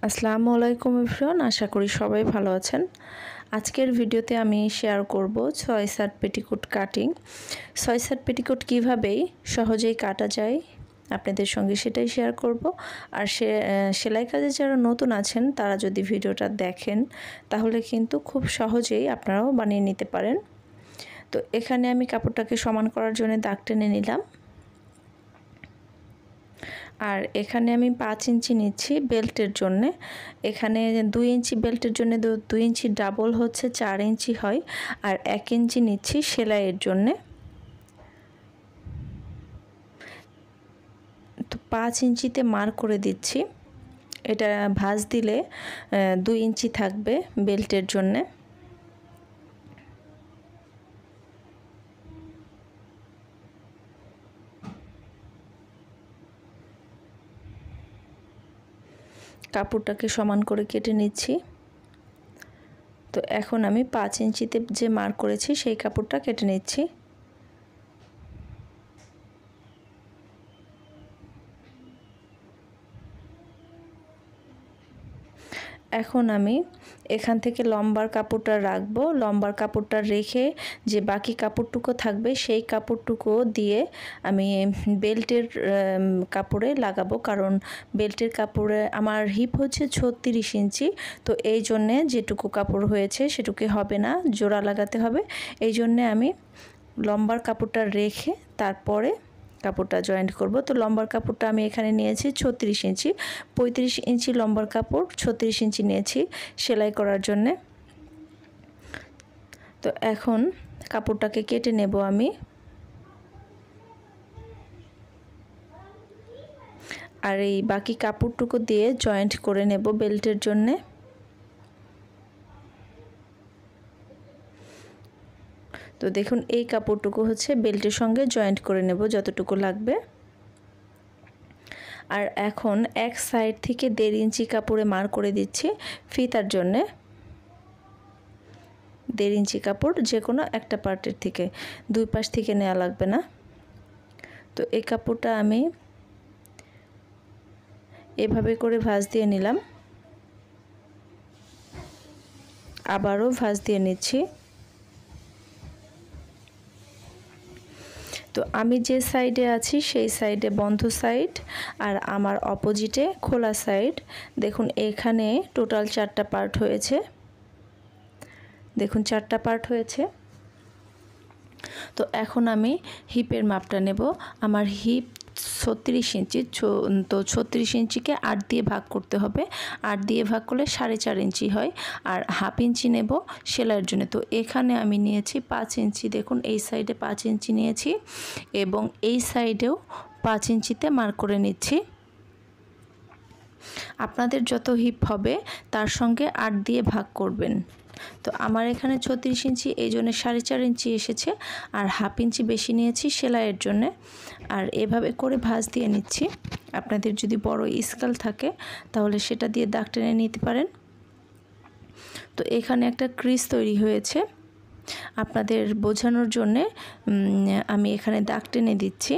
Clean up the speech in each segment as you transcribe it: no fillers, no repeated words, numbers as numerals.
আসসালামু আলাইকুম এভরিওয়ান, আশা করি সবাই ভালো আছেন। আজকের ভিডিওতে আমি শেয়ার করব 6/7 পেটিকোট কাটিং। 6/7 পেটিকোট কীভাবেই সহজেই কাটা যায় আপনাদের সঙ্গে সেটাই শেয়ার করব। আর সেলাই কাজে যারা নতুন আছেন তারা যদি ভিডিওটা দেখেন তাহলে কিন্তু খুব সহজেই আপনারাও বানিয়ে নিতে পারেন। তো এখানে আমি কাপড়টাকে সমান করার জন্য দাগ টেনে নিলাম। আর এখানে আমি 5 ইঞ্চি নিচ্ছি বেল্টের জন্য। এখানে 2 ইঞ্চি বেল্টের জন্য 2 ইঞ্চি ডাবল হচ্ছে 4 ইঞ্চি হয়। আর 1 ইঞ্চি নিচ্ছি সেলাইয়ের জন্যে। তো 5 ইঞ্চিতে মার্ক করে দিচ্ছি। এটা ভাঁজ দিলে 2 ইঞ্চি থাকবে বেল্টের জন্যে। কাপড়টাকে সমান করে কেটে নিচ্ছি। তো এখন আমি 5 ইঞ্চিতে যে মার্ক করেছি সেই কাপড়টা কেটে নিচ্ছি। এখন আমি এখান থেকে লম্বার কাপড়টা রাখবো। লম্বার কাপড়টা রেখে যে বাকি কাপড়টুকু থাকবে সেই কাপড়টুকু দিয়ে আমি বেল্টের কাপড়ে লাগাবো, কারণ বেল্টের কাপড়ে আমার হিপ হচ্ছে 36 ইঞ্চি। তো এই জন্যে যেটুকু কাপড় হয়েছে সেটুকু হবে না, জোড়া লাগাতে হবে। এই জন্যে আমি লম্বার কাপড়টা রেখে তারপরে কাপড়টা জয়েন্ট করব। তো লম্বার কাপড়টা আমি এখানে নিয়েছি 36 ইঞ্চি। 35 ইঞ্চি লম্বার কাপড় 36 ইঞ্চি নিয়েছি সেলাই করার জন্যে। তো এখন কাপড়টাকে কেটে নেব আমি। আর এই বাকি কাপড়টুকু দিয়ে জয়েন্ট করে নেব বেল্টের জন্যে। তো দেখুন এই কাপড়টুকু হচ্ছে বেল্টের সঙ্গে জয়েন্ট করে নেব যতটুকু লাগবে। আর এখন এক সাইড থেকে 1.5 ইঞ্চি কাপড়ে মার্ক করে দিচ্ছি ফিতার জন্যে। 1.5 ইঞ্চি কাপড় যে কোনো একটা পার্টের থেকে, দুই পাশ থেকে নেওয়া লাগবে না। তো এই কাপড়টা আমি এভাবে করে ভাঁজ দিয়ে নিলাম, আবারও ভাঁজ দিয়ে নিচ্ছি। তো আমি যে সাইডে আছি সেই সাইডে বন্ধ সাইড আর আমার অপোজিটে খোলা সাইড। দেখুন এখানে টোটাল 4টা পার্ট হয়েছে। দেখুন 4টা পার্ট হয়েছে। তো এখন আমি হিপের মাপটা নেব। আমার হিপ 36 ইঞ্চি। তো 36 ইঞ্চিকে 8 দিয়ে ভাগ করতে হবে। 8 দিয়ে ভাগ করলে 4.5 ইঞ্চি হয়। আর হাফ ইঞ্চি নেব সেলাইয়ের জন্য। তো এখানে আমি নিয়েছি 5 ইঞ্চি। দেখুন এই সাইডে 5 ইঞ্চি নিয়েছি এবং এই সাইডেও 5 ইঞ্চিতে মার্ক করে নিচ্ছি। আপনাদের যত হিপ হবে তার সঙ্গে 8 দিয়ে ভাগ করবেন। তো আমার এখানে 36 ইঞ্চি, এই জন্য 4.5 ইঞ্চি এসেছে। আর হাফ ইঞ্চি বেশি নিয়েছি সেলাইয়ের জন্য। আর এভাবে করে ভাঁজ দিয়ে নিচ্ছি। আপনাদের যদি বড় স্কেল থাকে তাহলে সেটা দিয়ে দাগ টেনে নিতে পারেন। তো এখানে একটা ক্রিজ তৈরি হয়েছে, আপনাদের বোঝানোর জন্যে আমি এখানে দাগ টেনে দিচ্ছি।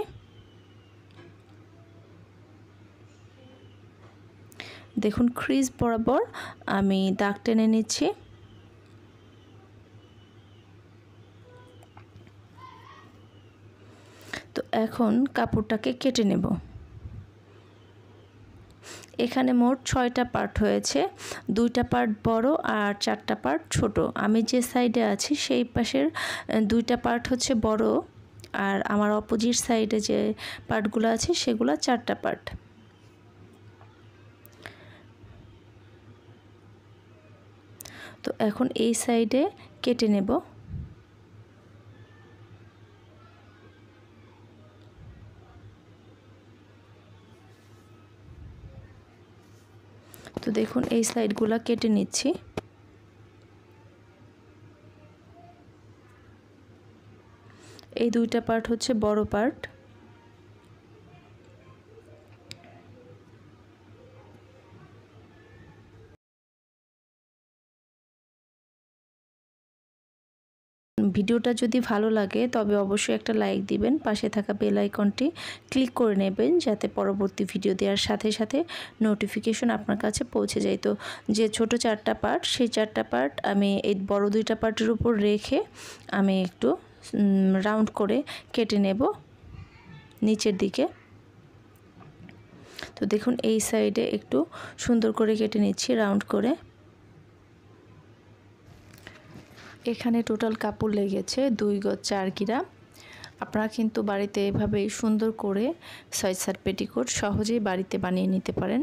দেখুন ক্রিজ বরাবর আমি দাগ টেনে নিচ্ছি। তো এখন কাপড়টাকে কেটে নেব। এখানে মোট 6টা পার্ট হয়েছে, 2টা পার্ট বড় আর 4টা পার্ট ছোট। আমি যে সাইডে আছি সেই পাশের 2টা পার্ট হচ্ছে বড়, আর আমার অপোজিট সাইডে যে পার্টগুলো আছে সেগুলো 4টা পার্ট। তো এখন এই সাইডে কেটে নেব। তো দেখুন এই সাইডগুলো কেটে নিচ্ছি। এই 2টা পার্ট হচ্ছে বড় পার্ট। ভিডিওটা যদি ভালো লাগে তবে অবশ্যই একটা লাইক দিবেন, পাশে থাকা বেল আইকনটি ক্লিক করে নেবেন যাতে পরবর্তী ভিডিও দেওয়ার সাথে সাথে নোটিফিকেশন আপনার কাছে পৌঁছে যায়। তো যে ছোট 4টা পার্ট, সেই 4টা পার্ট আমি এই বড় 2টা পার্টের উপর রেখে আমি একটু রাউন্ড করে কেটে নেব নিচের দিকে। তো দেখুন এই সাইডে একটু সুন্দর করে কেটে নিচ্ছি রাউন্ড করে। এখানে টোটাল কাপড় লেগেছে 2 গজ 4 গিরা। আপনারা কিন্তু বাড়িতে এভাবেই সুন্দর করে 6 7 পেটিকোট সহজেই বাড়িতে বানিয়ে নিতে পারেন।